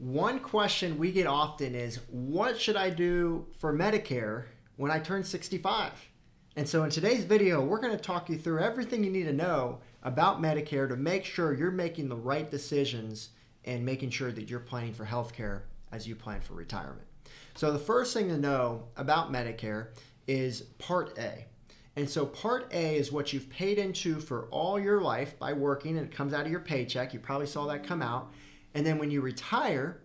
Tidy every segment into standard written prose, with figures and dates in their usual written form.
One question we get often is, what should I do for Medicare when I turn 65? And so in today's video, we're going to talk you through everything you need to know about Medicare to make sure you're making the right decisions and making sure that you're planning for healthcare as you plan for retirement. So the first thing to know about Medicare is Part A. And so Part A is what you've paid into for all your life by working, and it comes out of your paycheck. You probably saw that come out. And then when you retire,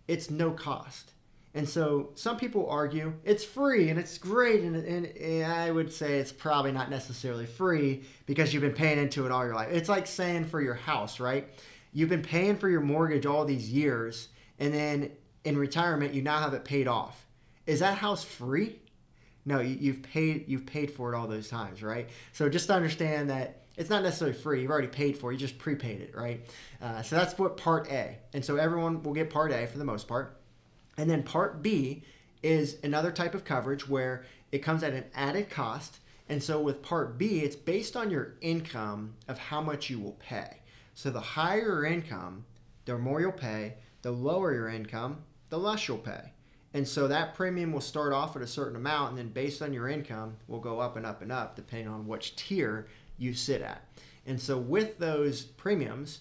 it's no cost. And so some people argue it's free and it's great. And I would say it's probably not necessarily free because you've been paying into it all your life. It's like saying for your house, right? You've been paying for your mortgage all these years, and then in retirement, you now have it paid off. Is that house free? No, you've paid for it all those times, right? So just understand that it's not necessarily free. You've already paid for it. You just prepaid it, right? So that's what Part A. And so everyone will get Part A for the most part. And then Part B is another type of coverage where it comes at an added cost. And so with Part B, it's based on your income of how much you will pay. So the higher your income, the more you'll pay. The lower your income, the less you'll pay. And so that premium will start off at a certain amount, and then based on your income, will go up and up and up depending on which tier you sit at. And so with those premiums,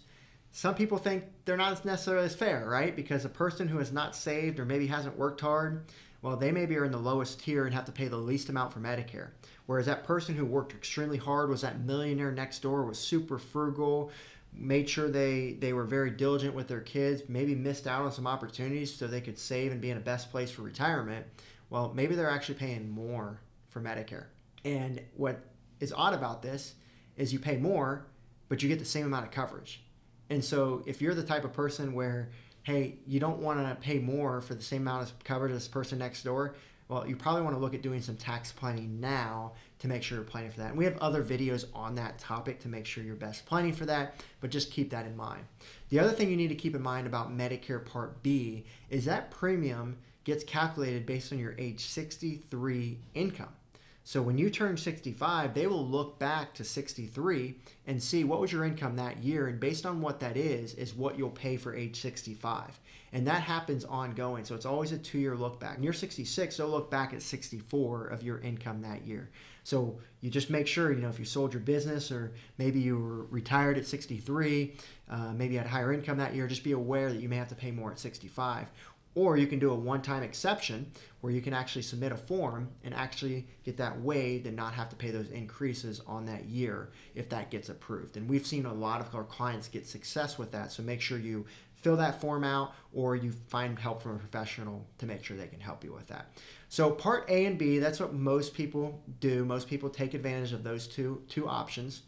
some people think they're not necessarily as fair, right? Because a person who has not saved or maybe hasn't worked hard, well, they maybe are in the lowest tier and have to pay the least amount for Medicare. Whereas that person who worked extremely hard, was that millionaire next door, was super frugal, made sure they were very diligent with their kids, maybe missed out on some opportunities so they could save and be in a best place for retirement, well, maybe they're actually paying more for Medicare. And what is odd about this is you pay more, but you get the same amount of coverage. And so if you're the type of person where, hey, you don't want to pay more for the same amount of coverage as the person next door, well, you probably want to look at doing some tax planning now to make sure you're planning for that. And we have other videos on that topic to make sure you're best planning for that, but just keep that in mind. The other thing you need to keep in mind about Medicare Part B is that premium gets calculated based on your age 63 income. So when you turn 65, they will look back to 63 and see what was your income that year, and based on what that is what you'll pay for age 65. And that happens ongoing, so it's always a 2-year look back. And you're 66, they'll look back at 64 of your income that year. So you just make sure, if you sold your business or maybe you were retired at 63, maybe you had higher income that year, just be aware that you may have to pay more at 65. Or you can do a one-time exception where you can actually submit a form and actually get that waived and not have to pay those increases on that year if that gets approved. And we've seen a lot of our clients get success with that. So make sure you fill that form out or you find help from a professional to make sure they can help you with that. So Part A and B, that's what most people do. Most people take advantage of those two options.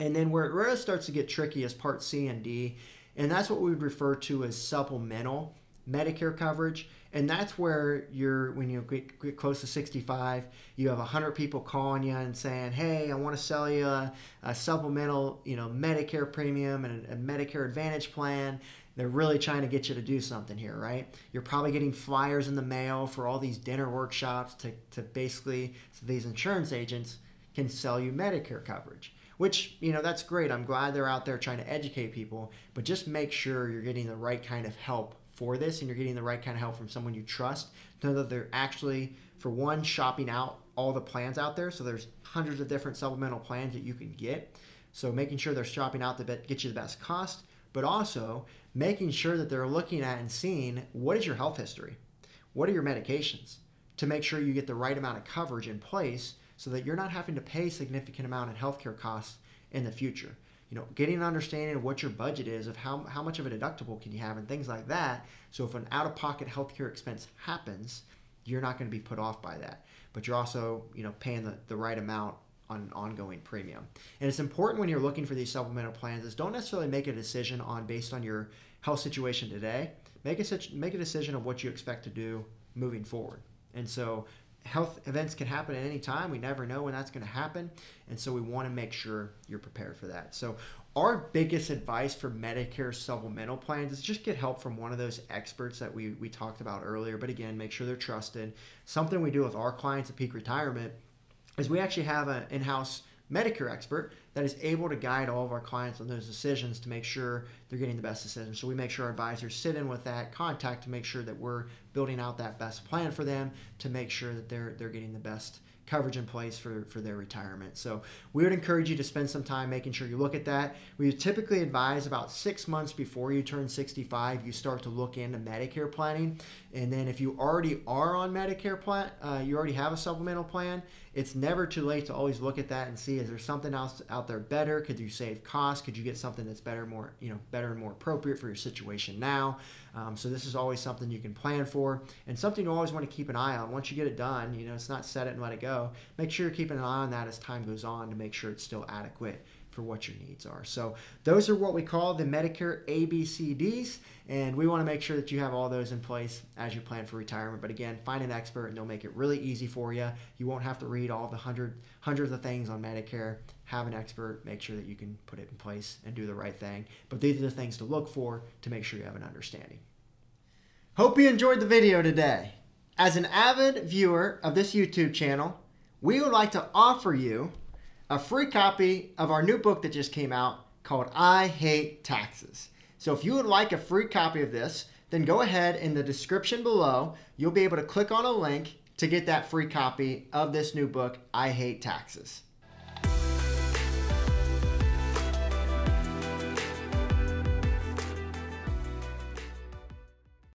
And then where it really starts to get tricky is Part C and D. And that's what we would refer to as supplemental Medicare coverage. And that's where when you get close to 65, you have 100 people calling you and saying, hey, I want to sell you a supplemental Medicare premium and a Medicare Advantage plan. They're really trying to get you to do something here, right? You're probably getting flyers in the mail for all these dinner workshops to basically, so these insurance agents can sell you Medicare coverage. Which, that's great. I'm glad they're out there trying to educate people, but just make sure you're getting the right kind of help for this and you're getting the right kind of help from someone you trust, to know that they're actually, for one, shopping out all the plans out there. So there's hundreds of different supplemental plans that you can get. So making sure they're shopping out to get you the best cost, but also making sure that they're looking at and seeing what is your health history, what are your medications, to make sure you get the right amount of coverage in place so that you're not having to pay a significant amount in healthcare costs in the future. Getting an understanding of what your budget is, of how much of a deductible can you have and things like that. So if an out-of-pocket healthcare expense happens, you're not going to be put off by that. But you're also, paying the right amount on an ongoing premium. And it's important when you're looking for these supplemental plans is don't necessarily make a decision based on your health situation today. Make a decision of what you expect to do moving forward. And so health events can happen at any time. We never know when that's going to happen. And so we want to make sure you're prepared for that. So our biggest advice for Medicare supplemental plans is just get help from one of those experts that we talked about earlier. But again, make sure they're trusted. Something we do with our clients at Peak Retirement is we actually have an in-house Medicare expert that is able to guide all of our clients on those decisions to make sure they're getting the best decisions. So we make sure our advisors sit in with that contact to make sure that we're building out that best plan for them to make sure that they're getting the best coverage in place for their retirement. So we would encourage you to spend some time making sure you look at that. We typically advise about 6 months before you turn 65, you start to look into Medicare planning. And then if you already are on Medicare plan, you already have a supplemental plan, it's never too late to always look at that and see, is there something else out there better? Could you save costs? Could you get something that's better, more, better and more appropriate for your situation now? So this is always something you can plan for, and something you always want to keep an eye on. Once you get it done, it's not set it and let it go. Make sure you're keeping an eye on that as time goes on to make sure it's still adequate for what your needs are. So those are what we call the Medicare ABCDs, and we want to make sure that you have all those in place as you plan for retirement. But again, find an expert and they'll make it really easy for you. You won't have to read all the hundreds of things on Medicare. Have an expert, make sure that you can put it in place and do the right thing. But these are the things to look for to make sure you have an understanding. Hope you enjoyed the video today. As an avid viewer of this YouTube channel, we would like to offer you a free copy of our new book that just came out called I Hate Taxes. So if you would like a free copy of this, then go ahead in the description below. You'll be able to click on a link to get that free copy of this new book, I Hate Taxes.